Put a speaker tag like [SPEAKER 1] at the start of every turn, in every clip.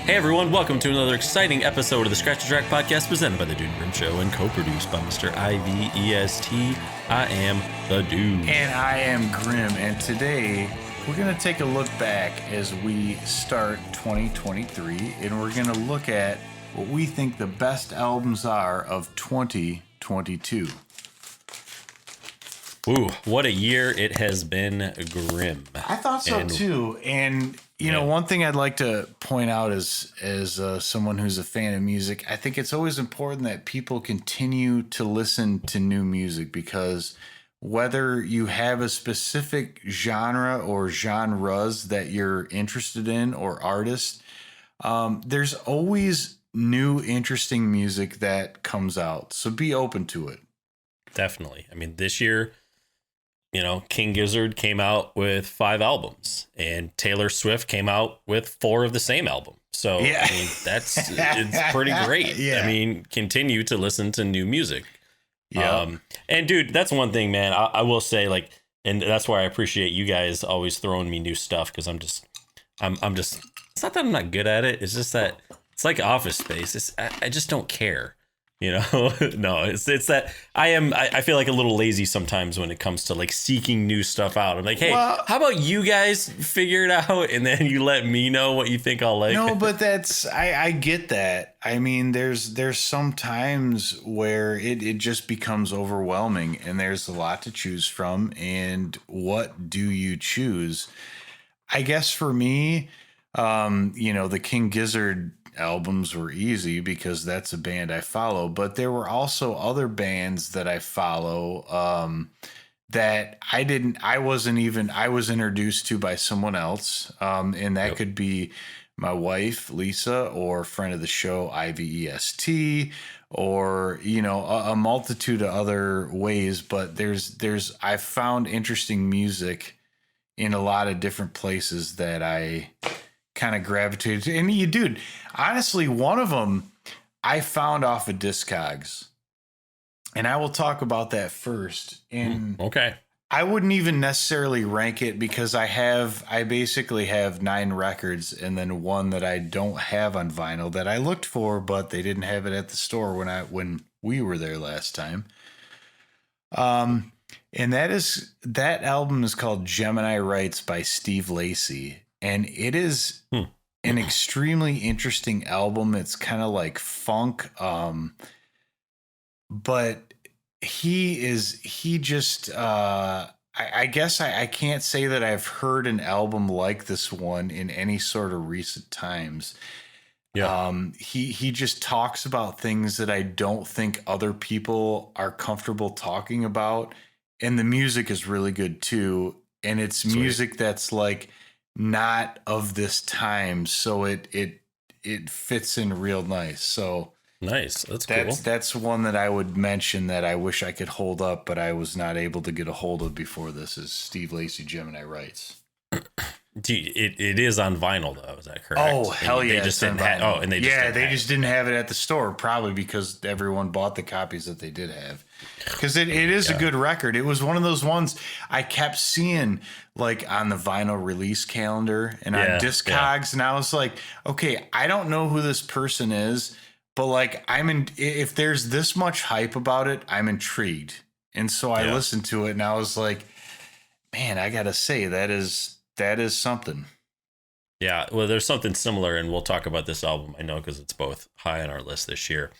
[SPEAKER 1] Hey everyone, welcome to another exciting episode of the Scratch and Track podcast presented by the Dude Grim Show and co-produced by Mr. IVEST. I am the Dude.
[SPEAKER 2] And I am Grim, and today we're going to take a look back as we start 2023, and we're going to look at what we think the best albums are of 2022.
[SPEAKER 1] Ooh, what a year it has been, Grim.
[SPEAKER 2] I thought so too, and you know, one thing I'd like to point out as someone who's a fan of music, I think it's always important that people continue to listen to new music, because whether you have a specific genre or genres that you're interested in or artists, there's always new interesting music that comes out. So be open to it.
[SPEAKER 1] Definitely. I mean, this year, you know, King Gizzard came out with 5 albums and Taylor Swift came out with 4 of the same album. So, yeah. I mean, it's pretty great. Yeah. I mean, continue to listen to new music. Yeah. And dude, that's one thing, man, I will say, like, and that's why I appreciate you guys always throwing me new stuff. Cause I'm just, it's not that I'm not good at it. It's just that it's like Office Space. I just don't care. You know, no, it's that I feel like a little lazy sometimes when it comes to like seeking new stuff out. I'm like, hey, how about you guys figure it out and then you let me know what you think I'll like?
[SPEAKER 2] No, but I get that. I mean, there's some times where it just becomes overwhelming and there's a lot to choose from. And what do you choose? I guess for me, you know, the King Gizzard albums were easy because that's a band I follow, but there were also other bands that I follow that I was introduced to by someone else, and that could be my wife Lisa, or friend of the show IVEST, or you know, a multitude of other ways. But I've found interesting music in a lot of different places that I kind of gravitated to. And dude, honestly, one of them I found off of Discogs, and I will talk about that first. And
[SPEAKER 1] okay, I
[SPEAKER 2] wouldn't even necessarily rank it because I basically have 9 records and then one that I don't have on vinyl that I looked for, but they didn't have it at the store when we were there last time. And that album is called Gemini Rights by Steve Lacy. And it is an extremely interesting album. It's kind of like funk. But I guess I can't say that I've heard an album like this one in any sort of recent times. Yeah. He just talks about things that I don't think other people are comfortable talking about. And the music is really good too. And it's music that's like not of this time, so it fits in real nice. So
[SPEAKER 1] nice. Cool.
[SPEAKER 2] That's one that I would mention that I wish I could hold up, but I was not able to get a hold of before this, is Steve Lacy Gemini Rights.
[SPEAKER 1] It is on vinyl though, is that correct?
[SPEAKER 2] Oh, hell yeah.
[SPEAKER 1] They just didn't have
[SPEAKER 2] they just didn't have it at the store, probably because everyone bought the copies that they did have. Because it is a good record. It was one of those ones I kept seeing like on the vinyl release calendar and on Discogs, and I was like, okay, I don't know who this person is, but like if there's this much hype about it, I'm intrigued. And so I listened to it and I was like, man, I gotta say that is something.
[SPEAKER 1] Yeah, well, there's something similar, and we'll talk about this album, I know, because it's both high on our list this year,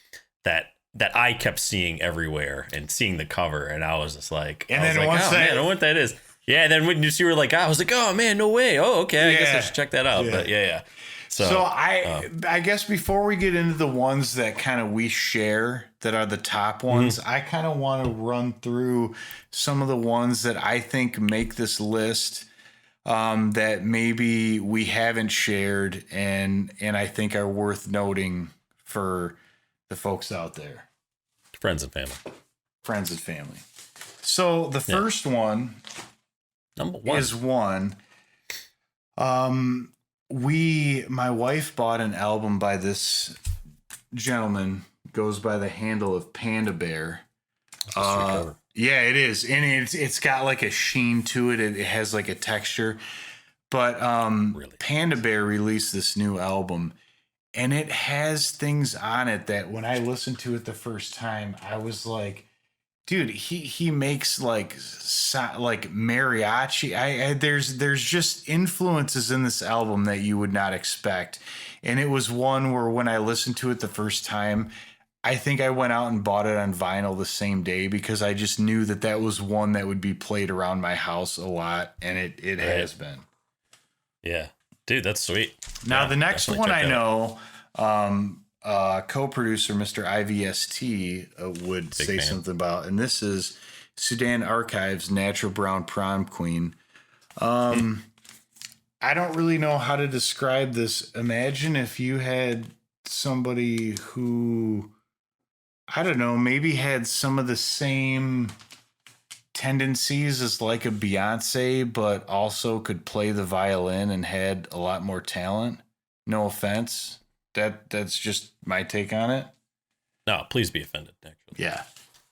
[SPEAKER 1] that I kept seeing everywhere and seeing the cover, and I was just like, man, I don't know what that is. Yeah, and then when you were like, I was like, oh man, no way. Oh, okay, I guess I should check that out. But yeah. So
[SPEAKER 2] I guess before we get into the ones that kind of we share that are the top ones, I kind of want to run through some of the ones that I think make this list, that maybe we haven't shared and I think are worth noting for the folks out there.
[SPEAKER 1] Friends and family.
[SPEAKER 2] So the first one,
[SPEAKER 1] number 1,
[SPEAKER 2] is one. My wife bought an album by this gentleman, goes by the handle of Panda Bear. Yeah, it is. And it's got like a sheen to it. It has like a texture. But really? Panda Bear released this new album, and it has things on it that when I listened to it the first time, I was like, dude, he makes like mariachi. There's just influences in this album that you would not expect. And it was one where when I listened to it the first time, I think I went out and bought it on vinyl the same day because I just knew that was one that would be played around my house a lot, and it has been.
[SPEAKER 1] Yeah, dude, that's sweet.
[SPEAKER 2] Now the next one I know, co-producer Mr. IVST would Big say fan. Something about, and this is Sudan Archives' Natural Brown Prom Queen. I don't really know how to describe this. Imagine if you had somebody who, I don't know, maybe had some of the same tendencies as like a Beyonce, but also could play the violin and had a lot more talent. No offense. That's just my take on it.
[SPEAKER 1] No, please be offended, actually.
[SPEAKER 2] Yeah.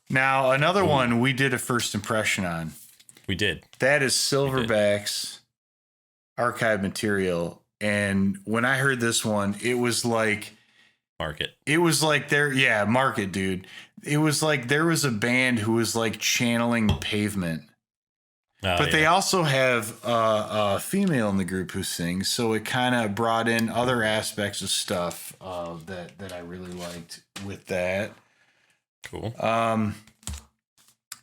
[SPEAKER 2] Now, another one we did a first impression on.
[SPEAKER 1] We did.
[SPEAKER 2] That is Silverback's archive material. And when I heard this one, it was like...
[SPEAKER 1] Market.
[SPEAKER 2] It was like Market, dude. It was like there was a band who was like channeling Pavement. But they also have a female in the group who sings, so it kind of brought in other aspects of stuff that I really liked with that.
[SPEAKER 1] Cool.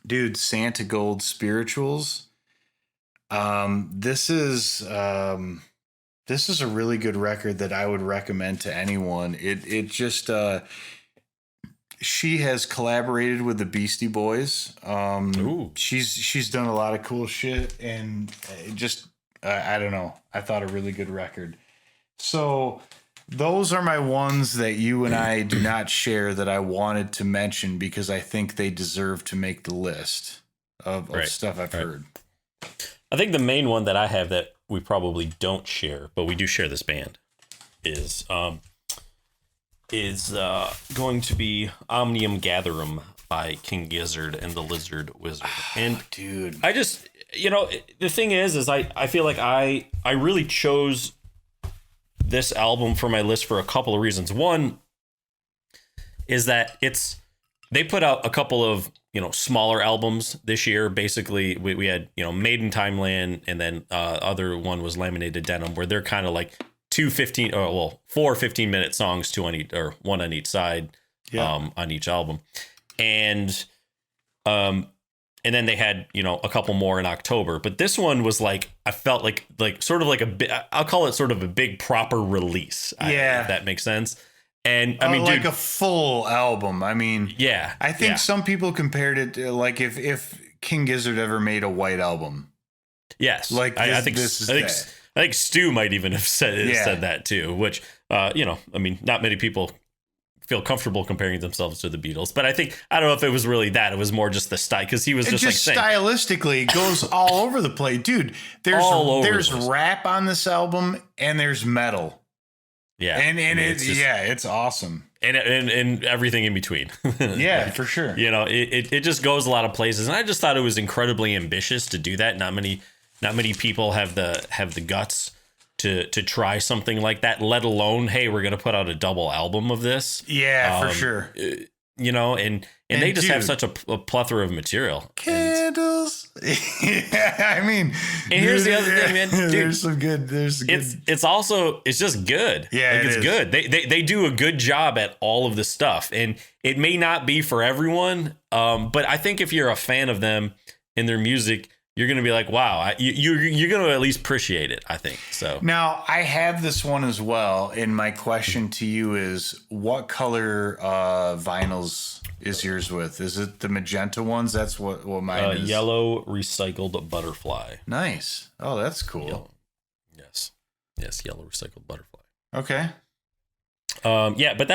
[SPEAKER 2] Dude, Santa Gold Spirituals. This is a really good record that I would recommend to anyone. It just she has collaborated with the Beastie Boys. She's done a lot of cool shit, and it just I don't know. I thought a really good record. So those are my ones that you and I do not share that I wanted to mention because I think they deserve to make the list of stuff I've heard.
[SPEAKER 1] I think the main one that I have that we probably don't share, but we do share this band, is going to be Omnium Gatherum by King Gizzard and the Lizard Wizard. And
[SPEAKER 2] dude,
[SPEAKER 1] I just, the thing is I feel like I really chose this album for my list for a couple of reasons. One is that they put out a couple of, smaller albums this year. Basically, we had, Maiden Timeland, and then other one was Laminated Denim, where they're kind of like 4 15-minute songs, two on each, or one on each side, on each album. And then they had, a couple more in October. But this one was like, I felt like sort of like a bit, I'll call it sort of a big proper release. If that makes sense. And I mean,
[SPEAKER 2] like a full album. I mean,
[SPEAKER 1] yeah,
[SPEAKER 2] I think some people compared it to like if King Gizzard ever made a White Album.
[SPEAKER 1] Yes.
[SPEAKER 2] Like
[SPEAKER 1] I think Stu might even have said that too, which, I mean, not many people feel comfortable comparing themselves to the Beatles, but I don't know if it was really that. It was more just the style, because he was just
[SPEAKER 2] stylistically it goes all over the place, dude. There's rap on this album and there's metal.
[SPEAKER 1] Yeah.
[SPEAKER 2] And it's awesome.
[SPEAKER 1] And everything in between.
[SPEAKER 2] Yeah, for sure.
[SPEAKER 1] It just goes a lot of places. And I just thought it was incredibly ambitious to do that. Not many people have the guts to try something like that, let alone, hey, we're going to put out a double album of this.
[SPEAKER 2] Yeah, for sure.
[SPEAKER 1] And they just have such a plethora of material.
[SPEAKER 2] Candles. I mean,
[SPEAKER 1] and here's the other thing, man. Dude,
[SPEAKER 2] there's good.
[SPEAKER 1] It's just good.
[SPEAKER 2] Yeah,
[SPEAKER 1] it's good. They do a good job at all of this stuff, and it may not be for everyone. But I think if you're a fan of them and their music, you're going to be like, wow, you're going to at least appreciate it, I think. So
[SPEAKER 2] now I have this one as well. And my question to you is, what color vinyls is yours with? Is it the magenta ones? That's what mine is.
[SPEAKER 1] Yellow recycled butterfly.
[SPEAKER 2] Nice. Oh, that's cool.
[SPEAKER 1] Yellow. Yes, yellow recycled butterfly.
[SPEAKER 2] Okay.
[SPEAKER 1] But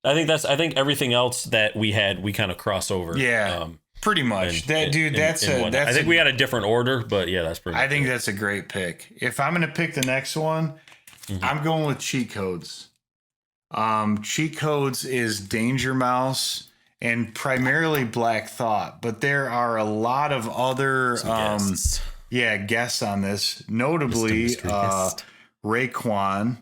[SPEAKER 1] I think everything else that we had, we kind of cross over.
[SPEAKER 2] Yeah. Pretty much. I think
[SPEAKER 1] we had a different order, but yeah, that's pretty much.
[SPEAKER 2] I think that's a great pick. If I'm going to pick the next one, I'm going with Cheat Codes. Cheat Codes is Danger Mouse and primarily Black Thought, but there are a lot of other guests on this, notably Raekwon,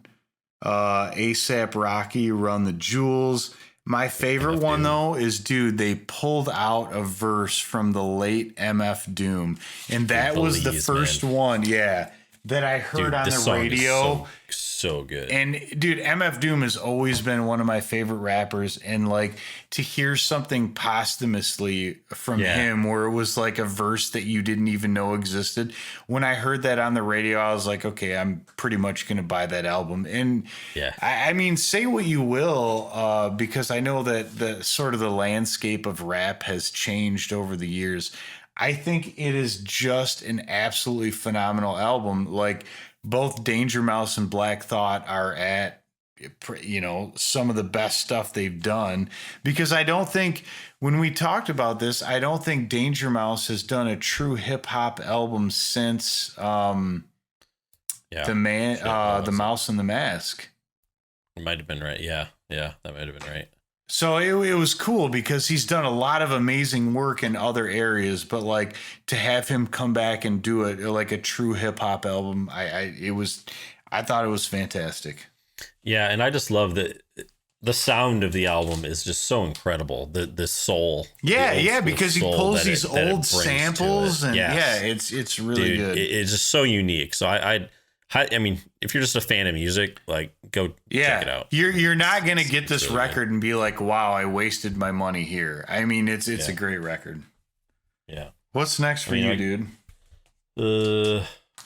[SPEAKER 2] ASAP Rocky, Run the Jewels. My favorite one though is, dude, they pulled out a verse from the late MF Doom, and that was the first one, yeah, that I heard on the radio.
[SPEAKER 1] So good.
[SPEAKER 2] And dude, MF Doom has always been one of my favorite rappers, and like to hear something posthumously from him where it was like a verse that you didn't even know existed. When I heard that on the radio, I was like, okay, I'm pretty much going to buy that album. And I mean, say what you will, because I know that the sort of the landscape of rap has changed over the years. I think it is just an absolutely phenomenal album. Like, both Danger Mouse and Black Thought are at, you know, some of the best stuff they've done, because I don't think, when we talked about this, I don't think Danger Mouse has done a true hip hop album since the Mouse and the Mask.
[SPEAKER 1] It might have been right. Yeah, that might have been right.
[SPEAKER 2] So it was cool because he's done a lot of amazing work in other areas, but like to have him come back and do it like a true hip hop album, I thought it was fantastic.
[SPEAKER 1] Yeah, and I just love that the sound of the album is just so incredible. The soul.
[SPEAKER 2] Yeah, because he pulls these old samples and it's really good.
[SPEAKER 1] It's just so unique. So I mean, if you're just a fan of music, like go check it out.
[SPEAKER 2] You're not gonna get this record and be like, wow, I wasted my money here. I mean, it's a great record.
[SPEAKER 1] Yeah.
[SPEAKER 2] What's next for you,
[SPEAKER 1] dude?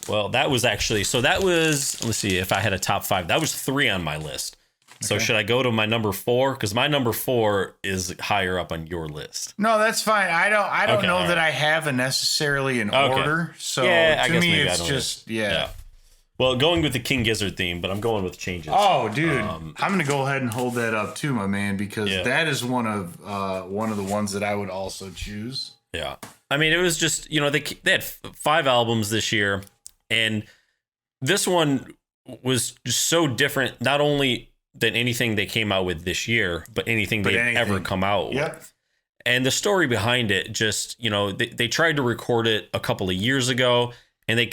[SPEAKER 1] Well, that was actually, let's see if I had a top 5. That was 3 on my list. So should I go to my number 4? Because my number 4 is higher up on your list.
[SPEAKER 2] No, that's fine. I don't know that I have necessarily an order. So to me, it's just
[SPEAKER 1] Well, going with the King Gizzard theme, but I'm going with changes.
[SPEAKER 2] Oh, dude, I'm going to go ahead and hold that up too, my man, because that is one of the ones that I would also choose.
[SPEAKER 1] Yeah, I mean, it was just, you know, they had 5 albums this year, and this one was just so different, not only than anything they came out with this year, but anything they've ever come out with. And the story behind it, just, you know, they tried to record it a couple of years ago, and they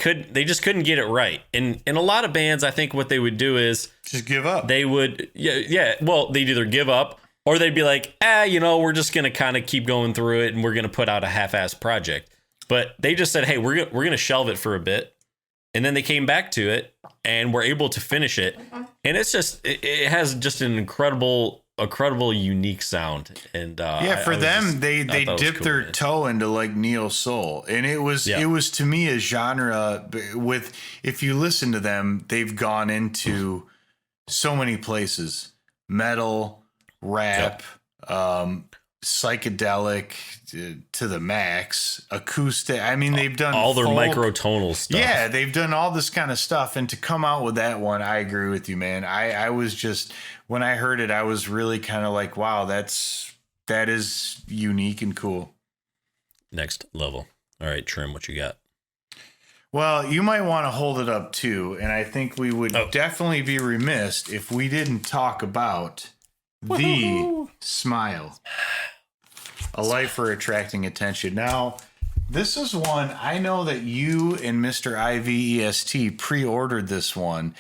[SPEAKER 1] just couldn't get it right. And a lot of bands, I think what they would do is
[SPEAKER 2] just give up.
[SPEAKER 1] They would, well, they'd either give up or they'd be like, you know, we're just going to kind of keep going through it and we're going to put out a half-assed project. But they just said, hey, we're going to shelve it for a bit. And then they came back to it and were able to finish it. And it's just, it has just an incredible, unique sound. And
[SPEAKER 2] for them, they dipped their toe into like neo soul, and it was to me a genre with, if you listen to them, they've gone into so many places: metal, rap, psychedelic to the max, acoustic. I mean, they've done
[SPEAKER 1] all their microtonal stuff.
[SPEAKER 2] Yeah, they've done all this kind of stuff, and to come out with that one, I agree with you, man. I was just, when I heard it, I was really kind of like, wow, that is unique and cool.
[SPEAKER 1] Next level. All right, Trim, what you got?
[SPEAKER 2] Well, you might want to hold it up too, and I think we would definitely be remiss if we didn't talk about the Smile. A Light for Attracting Attention. Now, this is one, I know that you and Mr. IVEST pre-ordered this one,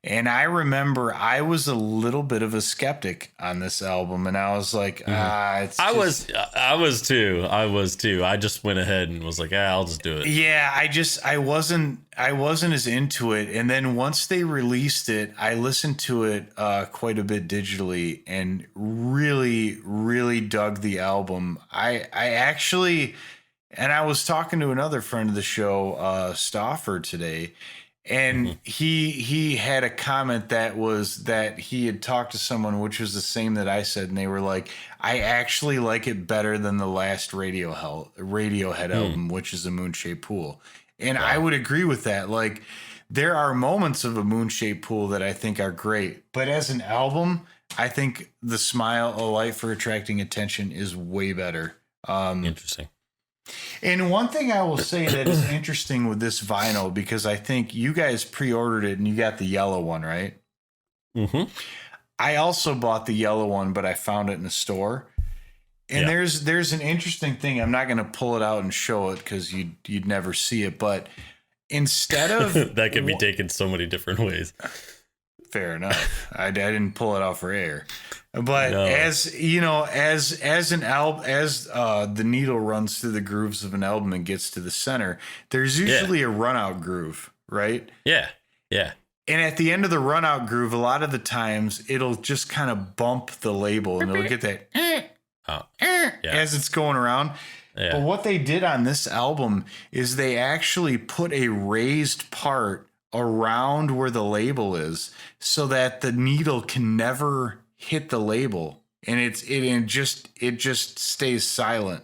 [SPEAKER 2] and I remember I was a little bit of a skeptic on this album, and I was like, I was too. I just went ahead and was like, I'll just do it. Yeah, I wasn't as into it, and then once they released it, I listened to it quite a bit digitally and really, really dug the album. I actually, and I was talking to another friend of the show, Stauffer, today. And he had a comment that was that he had talked to someone, which was the same that I said, and they were like, I actually like it better than the last Radiohead album, which is A Moon-Shaped Pool. And I would agree with that. Like, there are moments of A Moon-Shaped Pool that I think are great, but as an album, I think The Smile, A Light for Attracting Attention is way better.
[SPEAKER 1] Interesting.
[SPEAKER 2] And one thing I will say that is interesting with this vinyl, because I think you guys pre-ordered it and you got the yellow one, right?
[SPEAKER 1] Mm-hmm.
[SPEAKER 2] I also bought the yellow one, but I found it in a store. And there's an interesting thing. I'm not going to pull it out and show it because you'd never see it. But instead of
[SPEAKER 1] that could be taken so many different ways.
[SPEAKER 2] Fair enough. I didn't pull it out for air. But
[SPEAKER 1] No.
[SPEAKER 2] as you know, as an album, as the needle runs through the grooves of an album and gets to the center, there's usually a run out groove, right?
[SPEAKER 1] Yeah. Yeah.
[SPEAKER 2] And at the end of the run out groove, a lot of the times it'll just kind of bump the label and it'll get that as it's going around. Yeah. But what they did on this album is they actually put a raised part around where the label is so that the needle can never hit the label, and it just stays silent.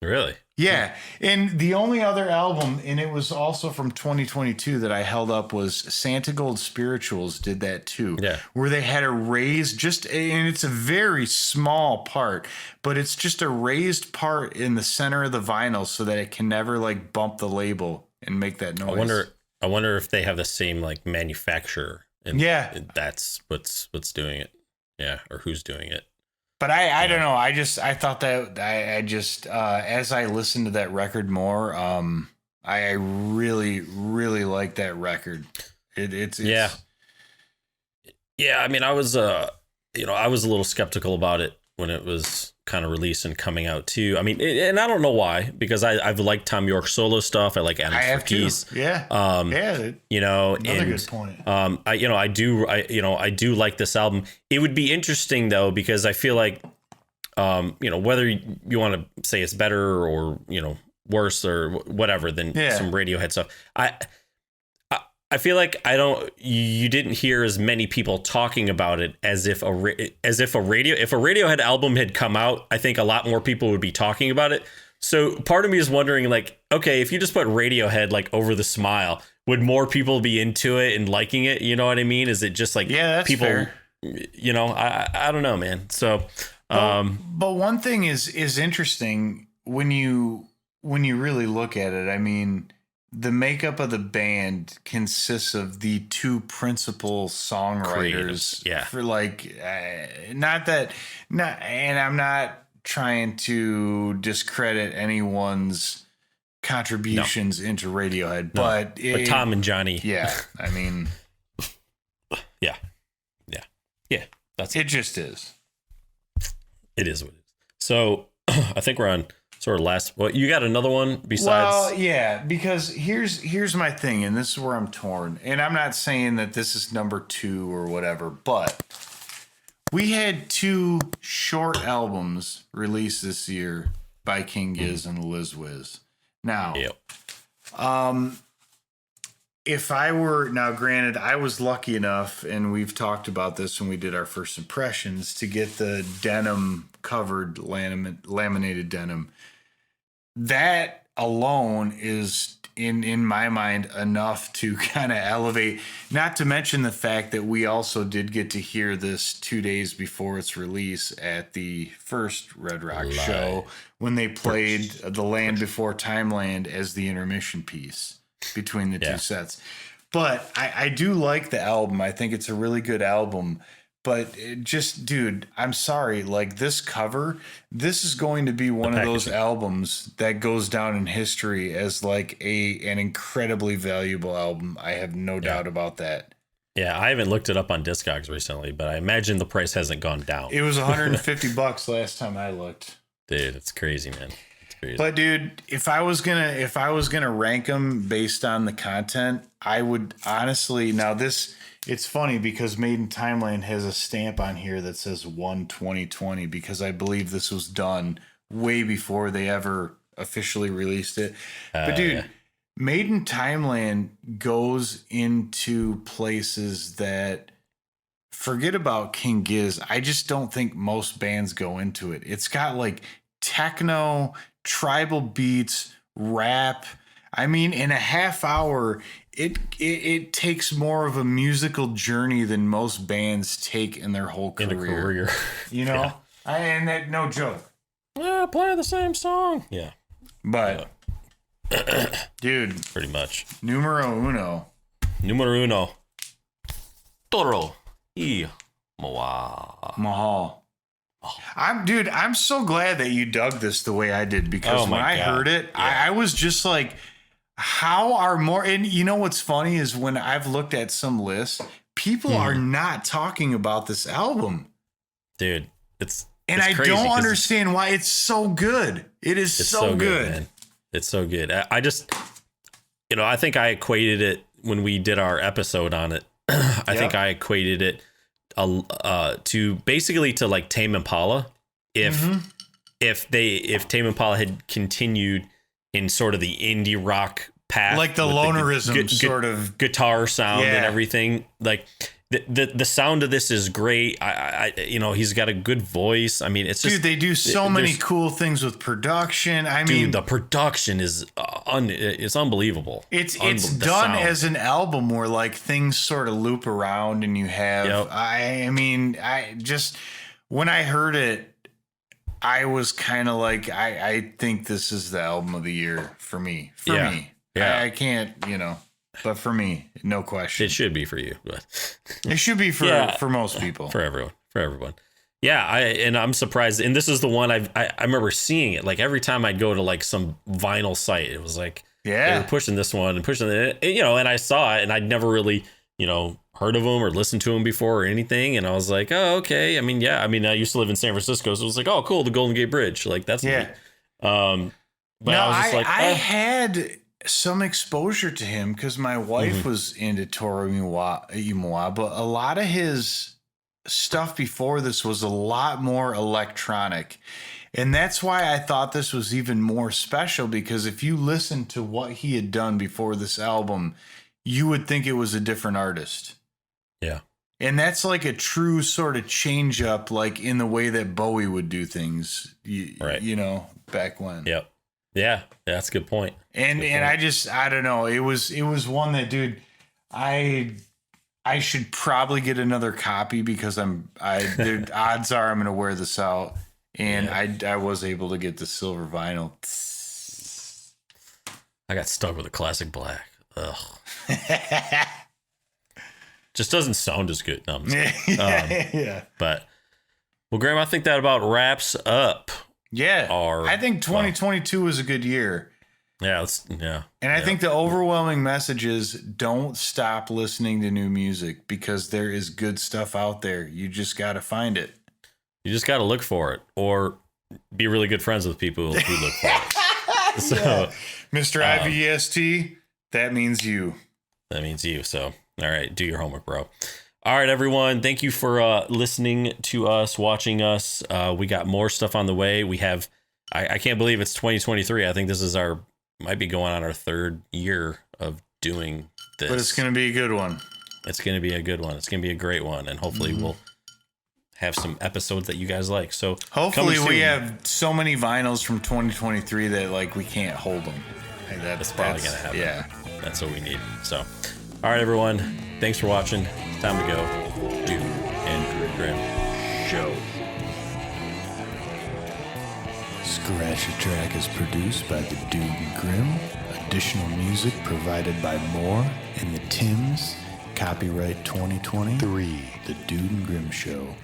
[SPEAKER 1] Really?
[SPEAKER 2] Yeah. And the only other album, and it was also from 2022 that I held up, was Santa Gold Spirituals did that too.
[SPEAKER 1] Yeah.
[SPEAKER 2] Where they had a raised and it's a very small part, but it's just a raised part in the center of the vinyl so that it can never like bump the label and make that noise.
[SPEAKER 1] I wonder if they have the same like manufacturer, and that's what's doing it. Yeah, or who's doing it.
[SPEAKER 2] But I don't know. I thought that I just as I listened to that record more, I really, really like that record. It's
[SPEAKER 1] yeah. I mean, I was I was a little skeptical about it when it was kind of released and coming out too. I mean, and I don't know why, because I've liked Tom York solo stuff. I like Adams for Peace.
[SPEAKER 2] Yeah.
[SPEAKER 1] Another good point. I do like this album. It would be interesting though, because I feel like, whether you want to say it's better or, worse or whatever than some Radiohead stuff. I feel like you didn't hear as many people talking about it as if a Radiohead album had come out. I think a lot more people would be talking about it. So part of me is wondering, like, okay, if you just put Radiohead like Over the Smile, would more people be into it and liking it? You know what I mean? Is it just like
[SPEAKER 2] that's
[SPEAKER 1] people,
[SPEAKER 2] fair.
[SPEAKER 1] I don't know, man. So,
[SPEAKER 2] but one thing is interesting when you really look at it. I mean, the makeup of the band consists of the two principal songwriters for and I'm not trying to discredit anyone's contributions into Radiohead, but
[SPEAKER 1] Tom and Johnny.
[SPEAKER 2] Yeah. I mean,
[SPEAKER 1] yeah. That's
[SPEAKER 2] it. Just is.
[SPEAKER 1] It is what it is. So I think we're on sort of last. Well, you got another one besides?
[SPEAKER 2] Well, yeah, because here's my thing, and this is where I'm torn. And I'm not saying that this is number 2 or whatever, but we had 2 short albums released this year by King Giz and Liz Wiz. Now, if I were granted, I was lucky enough, and we've talked about this when we did our first impressions, to get the denim covered laminated denim. That alone is in my mind enough to kind of elevate, not to mention the fact that we also did get to hear this 2 days before its release at the first Red Rock show when they played The Land Before Timeland as the intermission piece between the two sets. But I do like the album. I think it's a really good album. But dude, I'm sorry. Like, this cover, this is going to be one of those albums that goes down in history as like an incredibly valuable album. I have no doubt about that.
[SPEAKER 1] Yeah, I haven't looked it up on Discogs recently, but I imagine the price hasn't gone down.
[SPEAKER 2] It was $150 last time I looked.
[SPEAKER 1] Dude, it's crazy, man. It's crazy.
[SPEAKER 2] But dude, if I was gonna rank them based on the content, I would honestly. Now this. It's funny because Made in Timeline has a stamp on here that says 1/20/20 because I believe this was done way before they ever officially released it. But dude, Made in Timeline goes into places that, forget about King Giz, I just don't think most bands go into it. It's got like techno, tribal beats, rap. I mean, in a half hour, it takes more of a musical journey than most bands take in their whole career. You know? And that, no joke.
[SPEAKER 1] Play the same song. Yeah.
[SPEAKER 2] But, dude.
[SPEAKER 1] Pretty much.
[SPEAKER 2] Numero uno.
[SPEAKER 1] Toro y
[SPEAKER 2] Mahal. I'm so glad that you dug this the way I did, because when I heard it, I was just like, how are more, and you know what's funny is when I've looked at some lists, people are not talking about this album,
[SPEAKER 1] dude. It's
[SPEAKER 2] I don't understand why. It's so good. It's so good,
[SPEAKER 1] man. It's so good. I just, I think I equated it when we did our episode on it. I think I equated it to basically to like Tame Impala. If Tame Impala had continued in sort of the indie rock path,
[SPEAKER 2] like the lonerism sort of
[SPEAKER 1] guitar sound and everything, like the sound of this is great. I he's got a good voice. I mean, it's just,
[SPEAKER 2] dude, they do so many cool things with production. I mean,
[SPEAKER 1] the production is it's unbelievable.
[SPEAKER 2] It's done as an album where like things sort of loop around and you have, I mean, I just, when I heard it, I was kind of like, I think this is the album of the year for me. Yeah. I can't, but for me, no question.
[SPEAKER 1] It should be for you, but
[SPEAKER 2] it should be for most people,
[SPEAKER 1] for everyone. Yeah. I'm surprised. And this is the one I remember seeing it. Like every time I'd go to like some vinyl site, it was like, they were pushing this one and pushing it, and I saw it and I'd never really, heard of them or listened to them before or anything. And I was like, oh, okay. I mean, I used to live in San Francisco, so it was like, oh, cool. The Golden Gate Bridge. Like that's neat. But I was just like,
[SPEAKER 2] I had some exposure to him because my wife was into Toru Iwao, but a lot of his stuff before this was a lot more electronic. And that's why I thought this was even more special, because if you listen to what he had done before this album, you would think it was a different artist.
[SPEAKER 1] Yeah.
[SPEAKER 2] And that's like a true sort of change up, like in the way that Bowie would do things, back when.
[SPEAKER 1] Yep. Yeah. That's a good point.
[SPEAKER 2] And I don't know. It was one that, dude, I should probably get another copy because the odds are I'm going to wear this out. And I was able to get the silver vinyl.
[SPEAKER 1] I got stuck with a classic black. Ugh. Just doesn't sound as good. No, but well, Graham, I think that about wraps up.
[SPEAKER 2] Yeah, I think 2022 was a good year.
[SPEAKER 1] Yeah,
[SPEAKER 2] And I think the overwhelming message is don't stop listening to new music, because there is good stuff out there. You just got to find it.
[SPEAKER 1] You just got to look for it, or be really good friends with people who look for it. So,
[SPEAKER 2] Mr. IVEST, that means you.
[SPEAKER 1] That means you. So, all right, do your homework, bro. All right, everyone. Thank you for listening to us, watching us. We got more stuff on the way. We have, I can't believe it's 2023. I think this is might be going on our third year of doing this.
[SPEAKER 2] But it's going to be a good one.
[SPEAKER 1] It's going to be a good one. It's going to be a great one. And hopefully we'll have some episodes that you guys like. So
[SPEAKER 2] hopefully we have so many vinyls from 2023 that like we can't hold them.
[SPEAKER 1] That's probably going to happen.
[SPEAKER 2] Yeah.
[SPEAKER 1] That's what we need. So, all right, everyone. Thanks for watching. It's time to go. Dude and Grim Show.
[SPEAKER 2] Scratch a Track is produced by the Dude and Grim. Additional music provided by Moore and the Tims. Copyright 2023. The Dude and Grim Show.